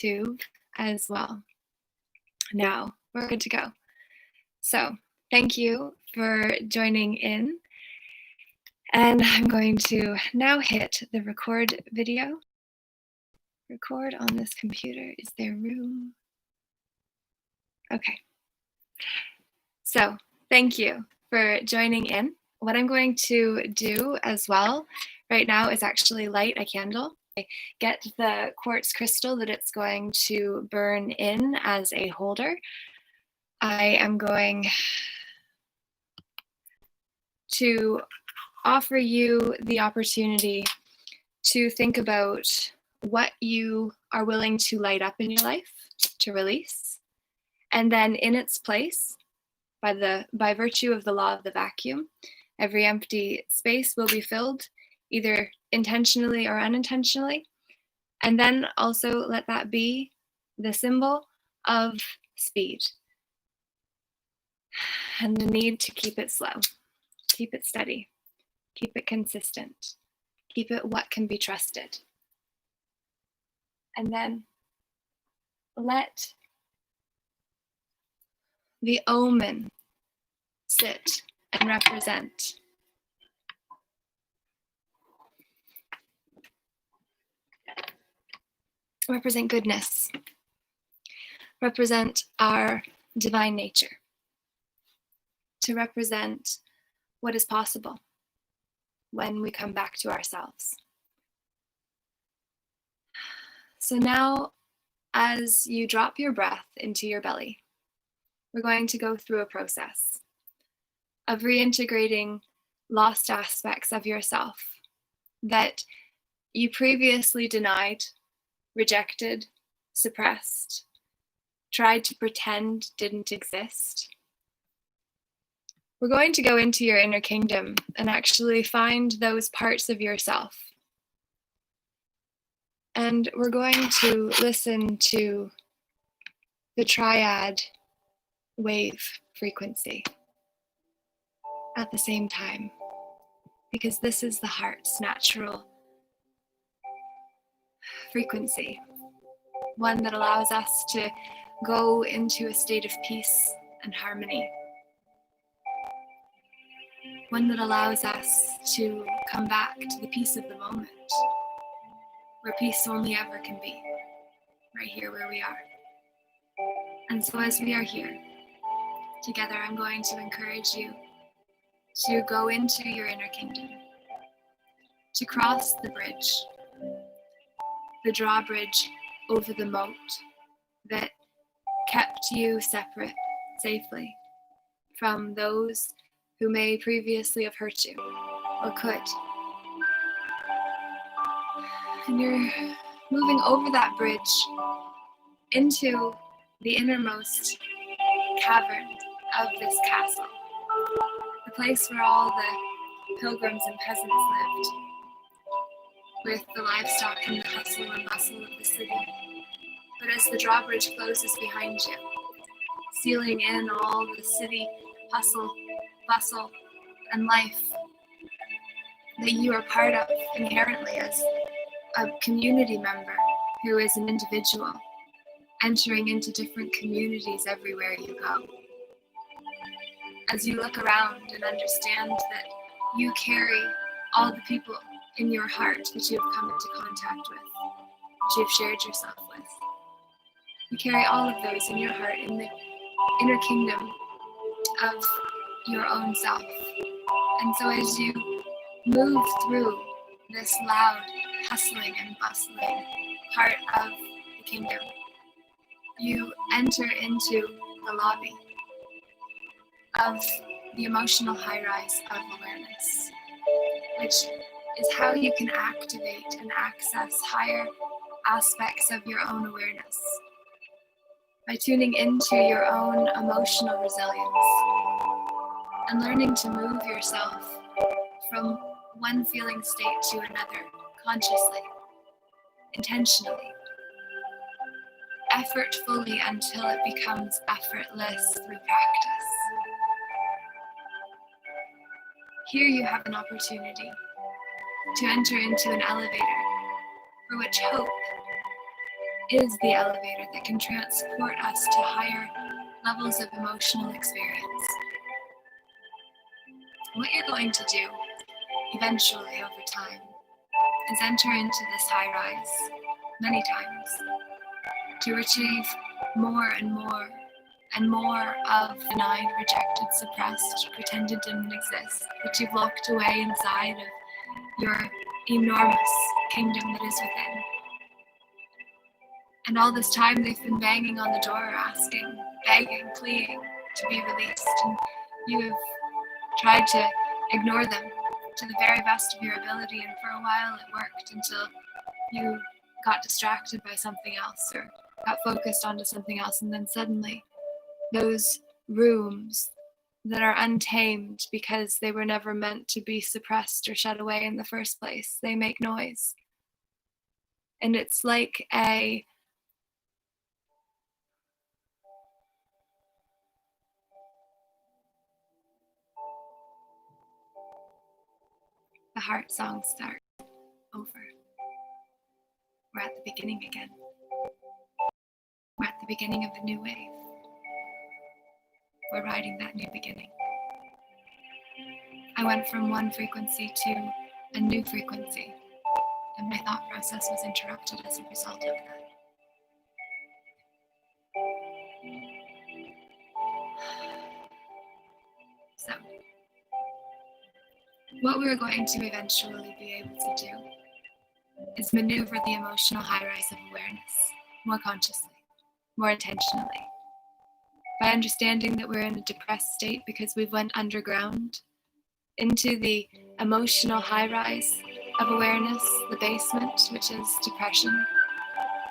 YouTube as well. Now we're good to go. So thank you for joining in. And I'm going to now hit the record video. Record on this computer. Is there room? Okay. So thank you for joining in. What I'm going to do as well right now is actually light a candle. Get the quartz crystal that it's going to burn in as a holder. I am going to offer you the opportunity to think about what you are willing to light up in your life, to release, and then in its place, by virtue of the law of the vacuum, every empty space will be filled either intentionally or unintentionally. And then also let that be the symbol of speed and the need to keep it slow, keep it steady, keep it consistent, keep it what can be trusted. And then let the omen sit and represent. Represent goodness. Represent our divine nature. To represent what is possible when we come back to ourselves. So now, as you drop your breath into your belly, we're going to go through a process of reintegrating lost aspects of yourself that you previously denied, rejected, suppressed, tried to pretend didn't exist. We're going to go into your inner kingdom and actually find those parts of yourself. And we're going to listen to the triad wave frequency at the same time, because this is the heart's natural frequency, one that allows us to go into a state of peace and harmony, one that allows us to come back to the peace of the moment, where peace only ever can be, right here where we are. And so as we are here together, I'm going to encourage you to go into your inner kingdom, to cross the bridge, the drawbridge over the moat that kept you separate safely from those who may previously have hurt you or could. And you're moving over that bridge into the innermost cavern of this castle, the place where all the pilgrims and peasants lived, with the livestock and the hustle and bustle of the city. But as the drawbridge closes behind you, sealing in all the city hustle, bustle, and life that you are part of inherently as a community member who is an individual, entering into different communities everywhere you go. As you look around and understand that you carry all the people in your heart that you have come into contact with, that you've shared yourself with. You carry all of those in your heart, in the inner kingdom of your own self. And so as you move through this loud, hustling and bustling part of the kingdom, you enter into the lobby of the emotional high rise of awareness, which is how you can activate and access higher aspects of your own awareness by tuning into your own emotional resilience and learning to move yourself from one feeling state to another consciously, intentionally, effortfully until it becomes effortless through practice. Here you have an opportunity to enter into an elevator for which hope is the elevator that can transport us to higher levels of emotional experience. What you're going to do eventually over time is enter into this high rise many times to achieve more and more and more of denied, rejected, suppressed, pretended didn't exist, that you've locked away inside of your enormous kingdom that is within. And all this time they've been banging on the door, asking, begging, pleading to be released, and you have tried to ignore them to the very best of your ability, and for a while it worked until you got distracted by something else or got focused onto something else, and then suddenly those rooms that are untamed because they were never meant to be suppressed or shut away in the first place, they make noise. And it's like the heart song starts over. We're at the beginning again. We're at the beginning of a new wave. We're riding that new beginning. I went from one frequency to a new frequency, and my thought process was interrupted as a result of that. So, what we're going to eventually be able to do is maneuver the emotional high rise of awareness more consciously, more intentionally, by understanding that we're in a depressed state because we've went underground into the emotional high rise of awareness, the basement, which is depression,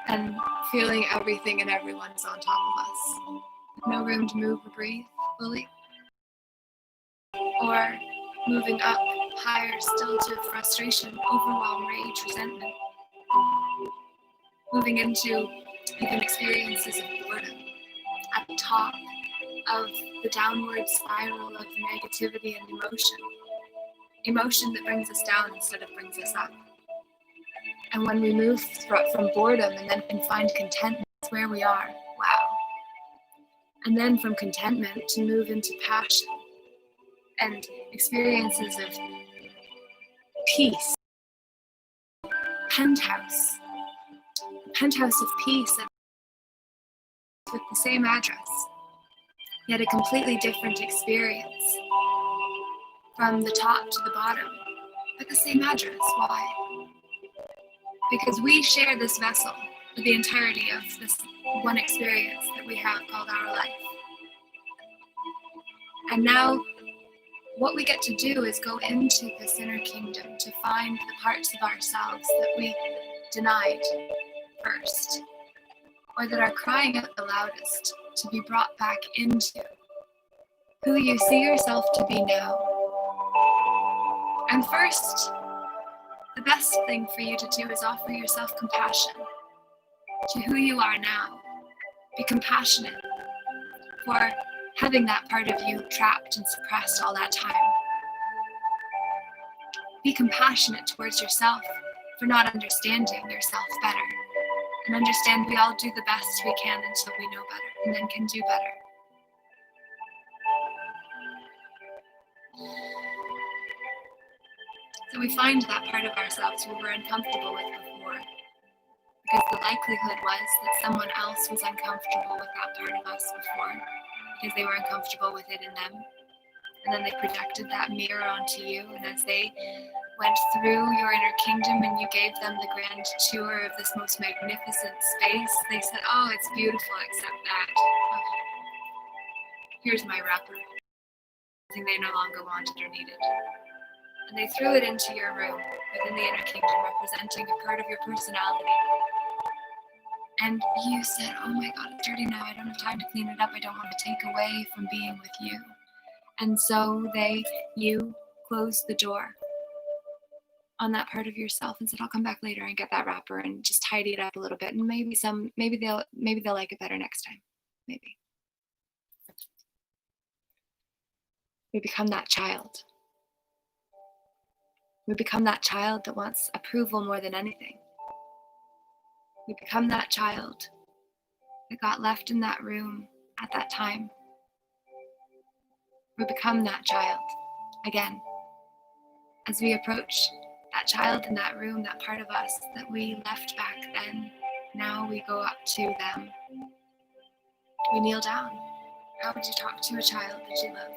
and feeling everything and everyone is on top of us. No room to move or breathe fully. Or moving up higher still to frustration, overwhelm, rage, resentment. Moving into even experiences of boredom at the top of the downward spiral of negativity and emotion. Emotion that brings us down instead of brings us up. And when we move from boredom and then can find contentment, that's where we are. Wow. And then from contentment to move into passion and experiences of peace. Penthouse of peace with the same address, yet a completely different experience from the top to the bottom, but the same address. Why? Because we share this vessel for the entirety of this one experience that we have called our life. And now what we get to do is go into this inner kingdom to find the parts of ourselves that we denied first, or that are crying out the loudest to be brought back into who you see yourself to be now. And first, the best thing for you to do is offer yourself compassion to who you are now. Be compassionate for having that part of you trapped and suppressed all that time. Be compassionate towards yourself for not understanding yourself better. And understand we all do the best we can until we know better, and then can do better. So we find that part of ourselves we were uncomfortable with before, because the likelihood was that someone else was uncomfortable with that part of us before, because they were uncomfortable with it in them. And then they projected that mirror onto you, and as they went through your inner kingdom and you gave them the grand tour of this most magnificent space, they said, oh, it's beautiful except that. Oh, here's my wrapper. Something they no longer wanted or needed. And they threw it into your room within the inner kingdom, representing a part of your personality. And you said, oh my God, it's dirty now. I don't have time to clean it up. I don't want to take away from being with you. And so you closed the door on that part of yourself and said, I'll come back later and get that wrapper and just tidy it up a little bit. And maybe they'll like it better next time. Maybe. We become that child. We become that child that wants approval more than anything. We become that child that got left in that room at that time. We become that child again. As we approach that child in that room, that part of us that we left back then, now we go up to them. We kneel down. How would you talk to a child that you love?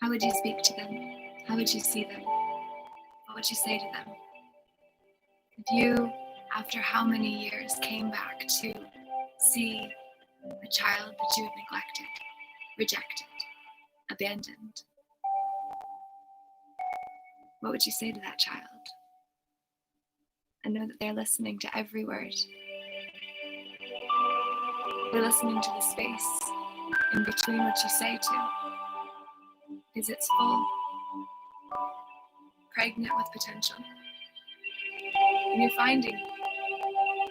How would you speak to them? How would you see them? What would you say to them? If you, after how many years, came back to see a child that you had neglected, rejected, abandoned, what would you say to that child? And know that they're listening to every word. They're listening to the space in between what you say to, because it's full, pregnant with potential. And you're finding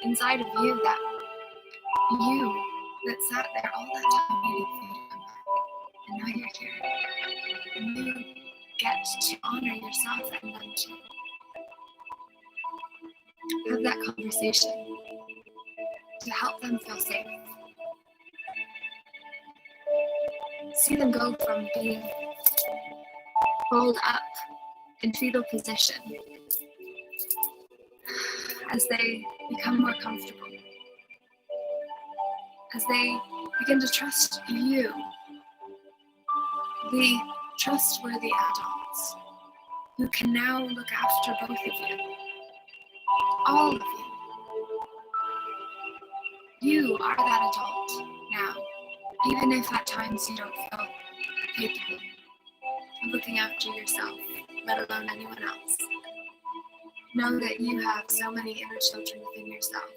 inside of you that sat there all that time waiting for you to come back. And now you're here. And you get to honor yourself and them too. Have that conversation to help them feel safe. See them go from being rolled up in fetal position as they become more comfortable, as they begin to trust you, the trustworthy adults who can now look after both of you, all of you. You are that adult now, even if at times you don't feel capable of looking after yourself, let alone anyone else. Know that you have so many inner children within yourself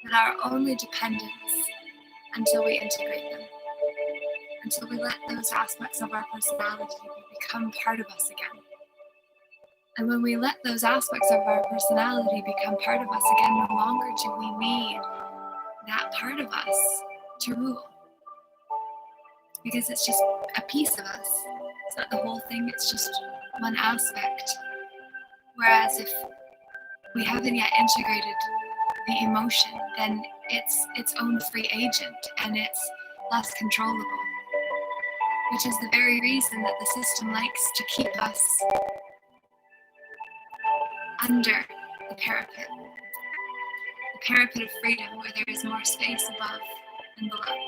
that are only dependents until we integrate them, until we let those aspects of our personality become part of us again. And when we let those aspects of our personality become part of us again, no longer do we need that part of us to rule. Because it's just a piece of us. It's not the whole thing, it's just one aspect. Whereas if we haven't yet integrated the emotion, then it's its own free agent and it's less controllable. Which is the very reason that the system likes to keep us under the parapet of freedom, where there is more space above and below.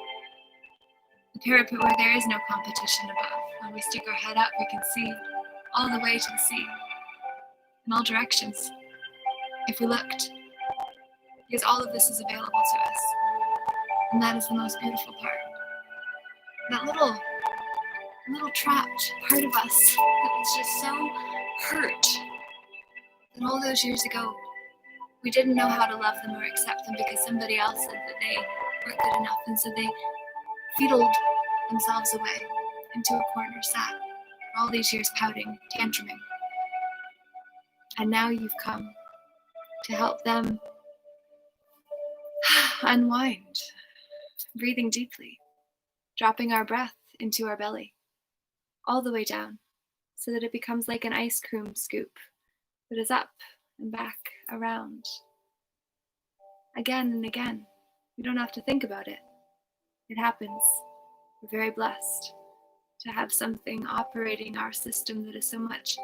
The parapet where there is no competition above. When we stick our head up, we can see all the way to the sea, in all directions, if we looked, because all of this is available to us. And that is the most beautiful part. That little trapped part of us that was just so hurt. And all those years ago, we didn't know how to love them or accept them because somebody else said that they weren't good enough, and so they feedled themselves away into a corner, sat for all these years pouting, tantruming. And now you've come to help them unwind, breathing deeply, dropping our breath into our belly, all the way down, so that it becomes like an ice cream scoop that is up and back around. Again and again. We don't have to think about it. It happens. We're very blessed to have something operating our system that is so much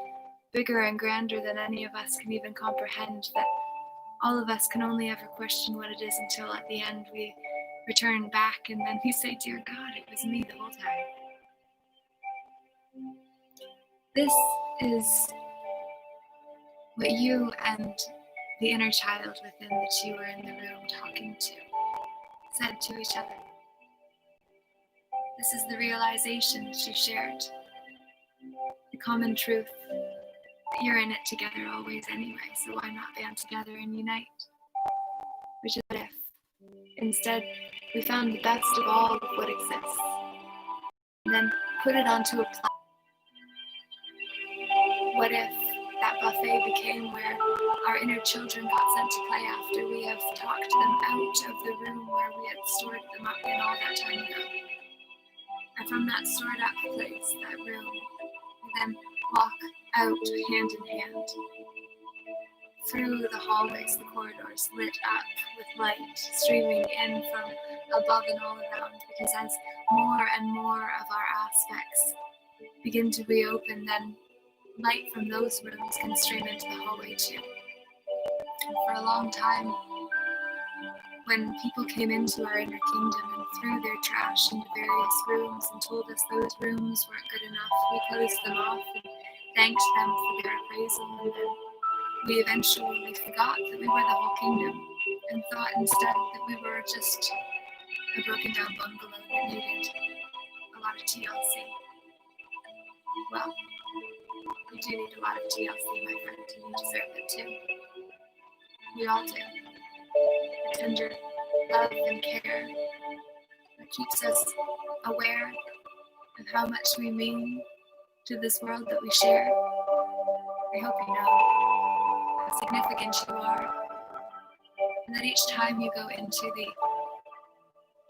bigger and grander than any of us can even comprehend, that all of us can only ever question what it is until at the end we return back and then we say, "Dear God, it was me the whole time." This is what you and the inner child within that you were in the room talking to said to each other. This is the realization that you shared, the common truth that you're in it together always anyway, so why not band together and unite? Which is what if instead we found the best of all of what exists and then put it onto a plate. What if that buffet became where our inner children got sent to play after we have talked them out of the room where we had stored them up in all that time ago? And from that stored up place, that room, we then walk out hand in hand, through the hallways, the corridors lit up with light streaming in from above and all around, because as more and more of our aspects begin to reopen, then light from those rooms can stream into the hallway too. And for a long time, when people came into our inner kingdom and threw their trash into various rooms and told us those rooms weren't good enough, we closed them off and thanked them for their appraisal, and then we eventually forgot that we were the whole kingdom and thought instead that we were just a broken down bungalow that needed a lot of TLC. Well, you do need a lot of TLC, my friend, and you deserve it too. We all do. The tender love and care that keeps us aware of how much we mean to this world that we share. I hope you know how significant you are, and that each time you go into the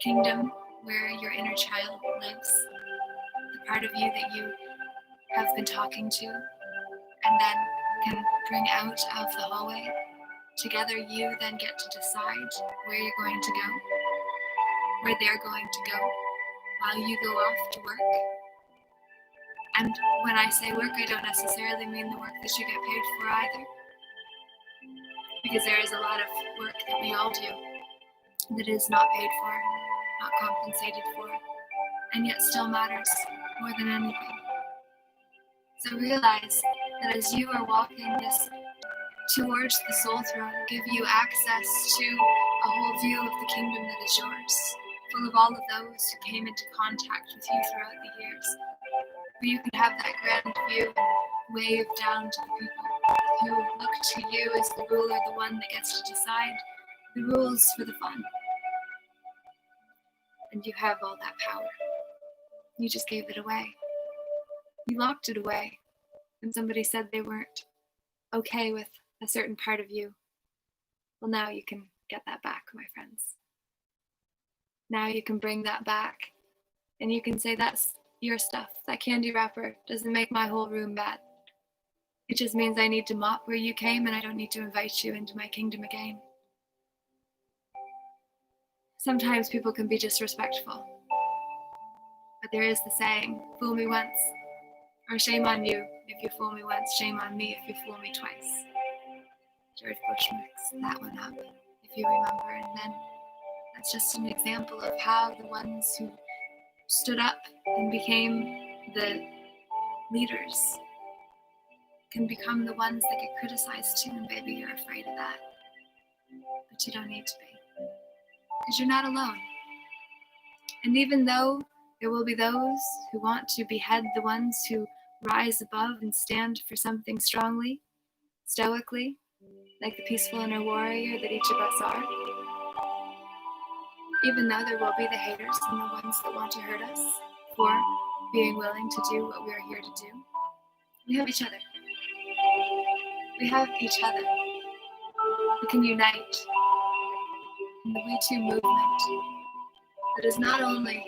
kingdom where your inner child lives, the part of you that you have been talking to, and then can bring out of the hallway, together you then get to decide where you're going to go, where they're going to go, while you go off to work. And when I say work, I don't necessarily mean the work that you get paid for either, because there is a lot of work that we all do that is not paid for, not compensated for, and yet still matters more than anything. So realize that as you are walking this towards the soul throne, give you access to a whole view of the kingdom that is yours, full of all of those who came into contact with you throughout the years, where you can have that grand view and wave down to the people who look to you as the ruler, the one that gets to decide the rules for the fun. And you have all that power. You just gave it away. You locked it away when somebody said they weren't okay with a certain part of you. Well, now you can get that back, my friends. Now you can bring that back, and you can say, that's your stuff. That candy wrapper doesn't make my whole room bad. It just means I need to mop where you came, and I don't need to invite you into my kingdom again. Sometimes people can be disrespectful, but there is the saying, fool me once, or shame on you if you fool me once, shame on me if you fool me twice. George Bush mixed that one up, if you remember, and then that's just an example of how the ones who stood up and became the leaders can become the ones that get criticized too, and baby, you're afraid of that. But you don't need to be, because you're not alone. And even though there will be those who want to behead the ones who rise above and stand for something strongly, stoically, like the peaceful inner warrior that each of us are, even though there will be the haters and the ones that want to hurt us for being willing to do what we are here to do, we have each other. We have each other. We can unite in the We Too movement that is not only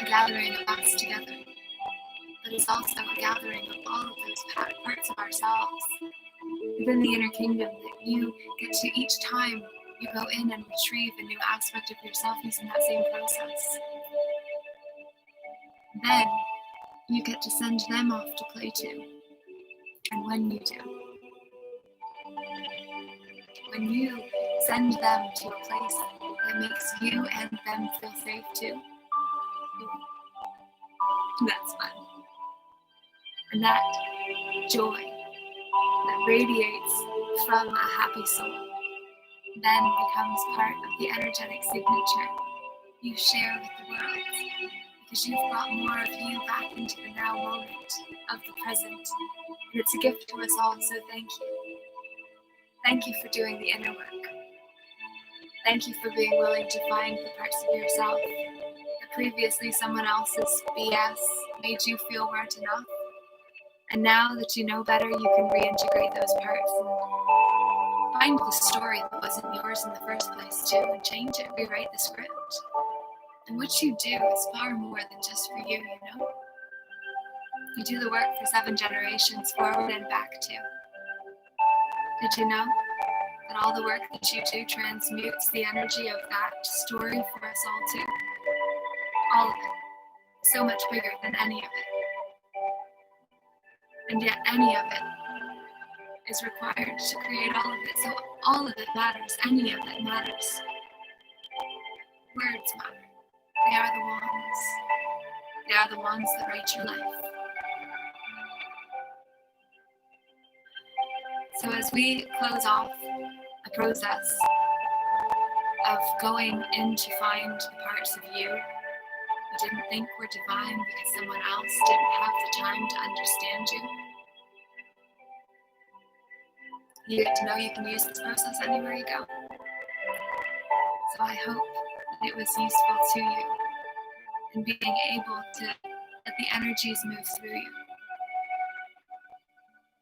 a gathering of us together, but is also a gathering of all of those parts of ourselves within the inner kingdom that you get to, each time you go in and retrieve a new aspect of yourself using that same process. Then you get to send them off to play too. And when you do, when you send them to a place that makes you and them feel safe too, that's fun. And that joy that radiates from a happy soul then becomes part of the energetic signature you share with the world, because you've brought more of you back into the now moment of the present. And it's a gift to us all, so thank you. Thank you for doing the inner work. Thank you for being willing to find the parts of yourself that previously someone else's BS made you feel weren't enough. And now that you know better, you can reintegrate those parts and find the story that wasn't yours in the first place too, and change it, rewrite the script. And what you do is far more than just for you, you know? You do the work for 7 generations forward and back too. Did you know? that all the work that you do transmutes the energy of that story for us all too. All of it. So much bigger than any of it. And yet any of it is required to create all of it. So all of it matters. Any of it matters. Words matter. They are the wands. They are the wands that write your life. So as we close off a process of going in to find the parts of you didn't think were divine because someone else didn't have the time to understand you, you get to know you can use this process anywhere you go. So I hope that it was useful to you in being able to let the energies move through you.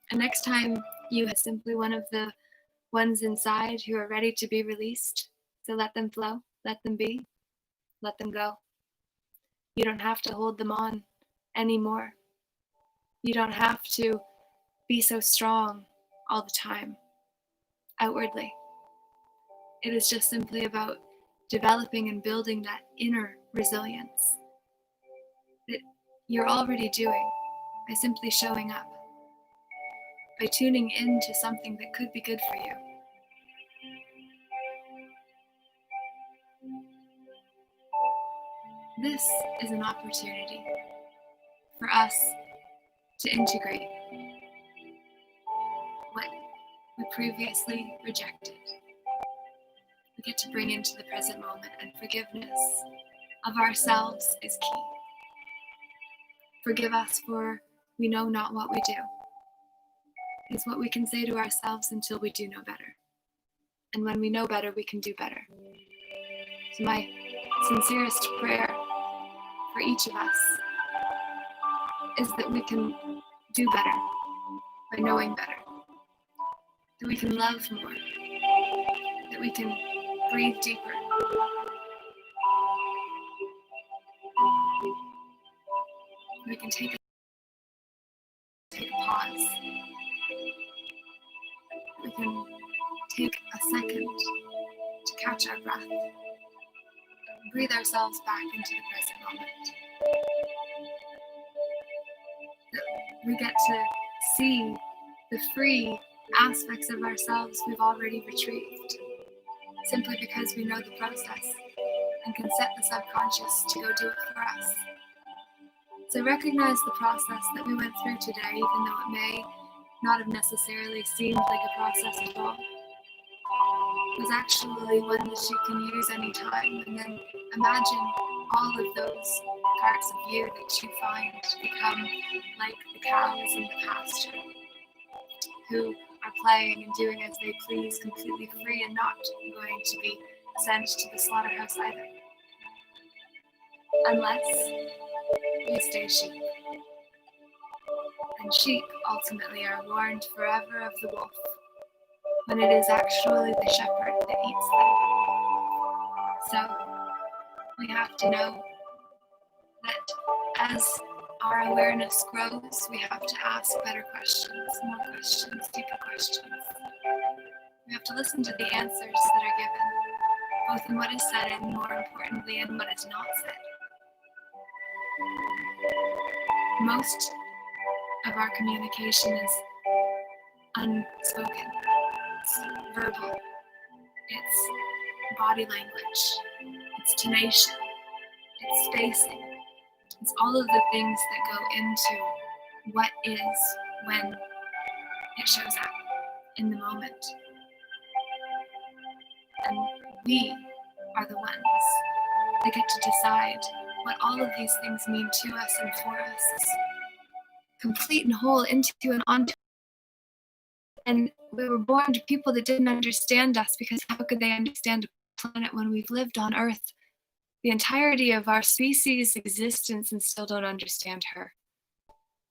And next time you have simply one of the ones inside who are ready to be released, so let them flow, let them be, let them go. You don't have to hold them on anymore. You don't have to be so strong all the time, outwardly. It is just simply about developing and building that inner resilience that you're already doing by simply showing up, by tuning into something that could be good for you. This is an opportunity for us to integrate what we previously rejected. We get to bring into the present moment, and forgiveness of ourselves is key. Forgive us for we know not what we do, is what we can say to ourselves until we do know better. And when we know better, we can do better. So my sincerest prayer for each of us is that we can do better by knowing better, that we can love more, that we can breathe deeper, we can take a pause, we can take a second to catch our breath, breathe ourselves back into the present moment. That we get to see the free aspects of ourselves we've already retrieved, simply because we know the process and can set the subconscious to go do it for us. So recognize the process that we went through today, even though it may not have necessarily seemed like a process at all. It was actually one that you can use anytime, and then imagine all of those parts of you that you find become like the cows in the pasture, who are playing and doing as they please, completely free and not going to be sent to the slaughterhouse either. Unless you stay sheep. And sheep ultimately are warned forever of the wolf, when it is actually the shepherd that eats them. So we have to know that as our awareness grows, we have to ask better questions, more questions, deeper questions. We have to listen to the answers that are given, both in what is said and, more importantly, in what is not said. Most of our communication is unspoken. It's verbal. It's body language. It's tonation. It's spacing. It's all of the things that go into what is when it shows up in the moment. And we are the ones that get to decide what all of these things mean to us and for us, complete and whole, into and onto. And we were born to people that didn't understand us, because how could they understand a planet when we've lived on Earth the entirety of our species' existence and still don't understand her?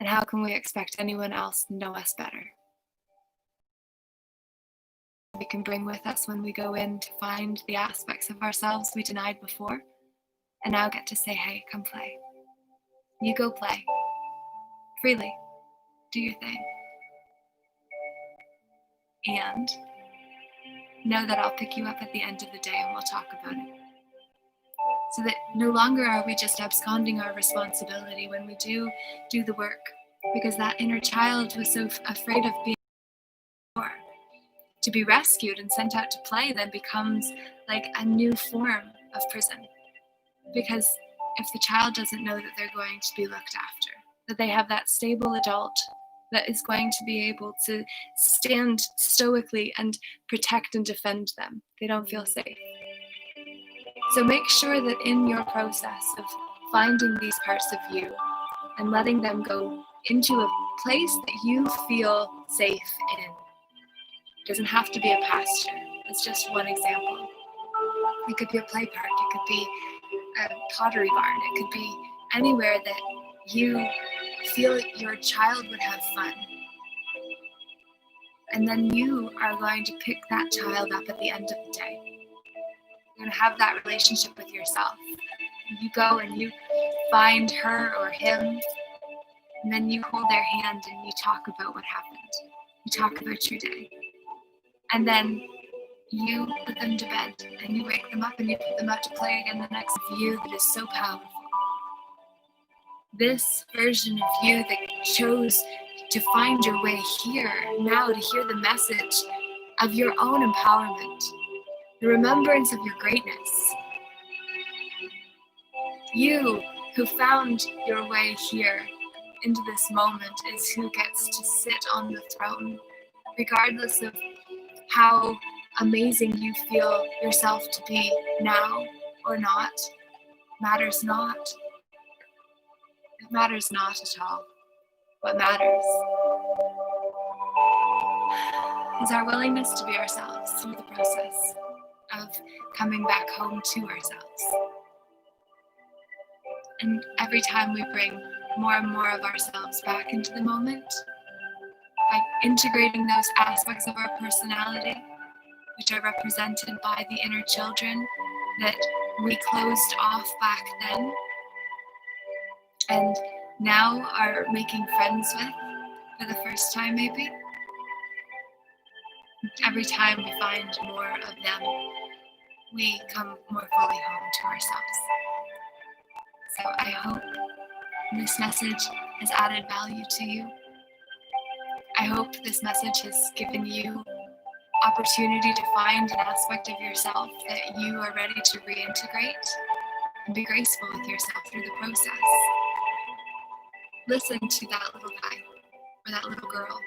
And how can we expect anyone else to know us better? We can bring with us when we go in to find the aspects of ourselves we denied before, and now get to say, hey, come play. You go play. Freely. Do your thing. And know that I'll pick you up at the end of the day and we'll talk about it. So that no longer are we just absconding our responsibility when we do the work, because that inner child was so afraid of being poor. To be rescued and sent out to play then becomes like a new form of prison. Because if the child doesn't know that they're going to be looked after, that they have that stable adult that is going to be able to stand stoically and protect and defend them, they don't feel safe. So make sure that in your process of finding these parts of you and letting them go into a place that you feel safe in. It doesn't have to be a pasture. It's just one example. It could be a play park. It could be a pottery barn. It could be anywhere that you feel your child would have fun. And then you are going to pick that child up at the end of the day. You're going to have that relationship with yourself. You go and you find her or him, and then you hold their hand and you talk about what happened. You talk about your day. And then you put them to bed and you wake them up and you put them out to play again the next you that is so powerful. This version of you that chose to find your way here, now to hear the message of your own empowerment, the remembrance of your greatness. You who found your way here into this moment is who gets to sit on the throne, regardless of how amazing you feel yourself to be now or not. Matters not. It matters not at all. What matters is our willingness to be ourselves through the process of coming back home to ourselves. And every time we bring more and more of ourselves back into the moment, by integrating those aspects of our personality, which are represented by the inner children that we closed off back then, and now are making friends with for the first time maybe. Every time we find more of them, we come more fully home to ourselves. So I hope this message has added value to you. I hope this message has given you opportunity to find an aspect of yourself that you are ready to reintegrate and be graceful with yourself through the process. Listen to that little guy or that little girl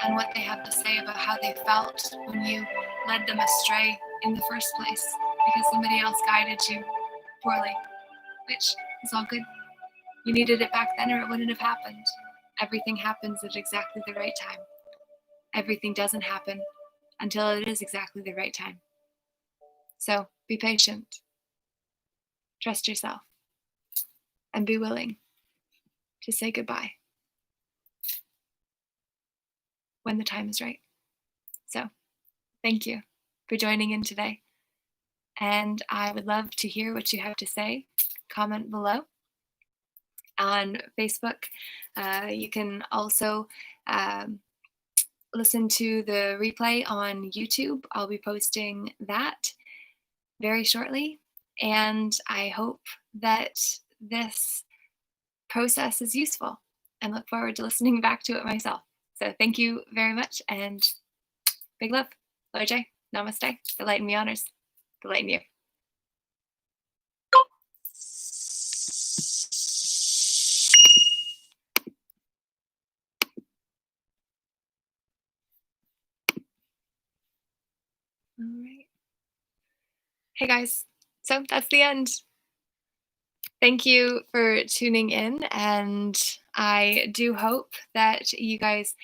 and what they have to say about how they felt when you led them astray in the first place because somebody else guided you poorly, which is all good. You needed it back then or it wouldn't have happened. Everything happens at exactly the right time. Everything doesn't happen until it is exactly the right time. So be patient, trust yourself, and be willing to say goodbye when the time is right. So thank you for joining in today. And I would love to hear what you have to say. Comment below. On Facebook, you can also listen to the replay on YouTube. I'll be posting that very shortly. And I hope that this process is useful and look forward to listening back to it myself. So thank you very much and big love. Loje, namaste. The light in me honors. The light in you. All right. Hey guys, so that's the end. Thank you for tuning in, and I do hope that you guys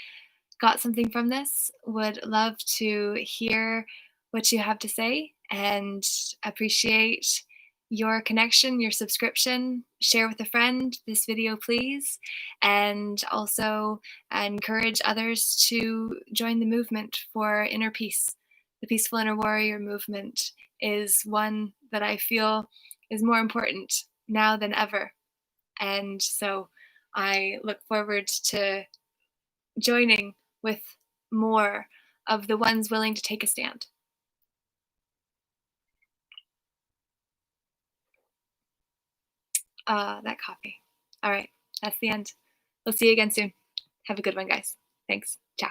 got something from this. Would love to hear what you have to say and appreciate your connection, your subscription. Share with a friend this video, please, and also encourage others to join the movement for inner peace. The Peaceful Inner Warrior movement is one that I feel is more important now than ever. And so I look forward to joining with more of the ones willing to take a stand. that coffee. All right, that's the end. We'll see you again soon. Have a good one, guys. Thanks. Ciao.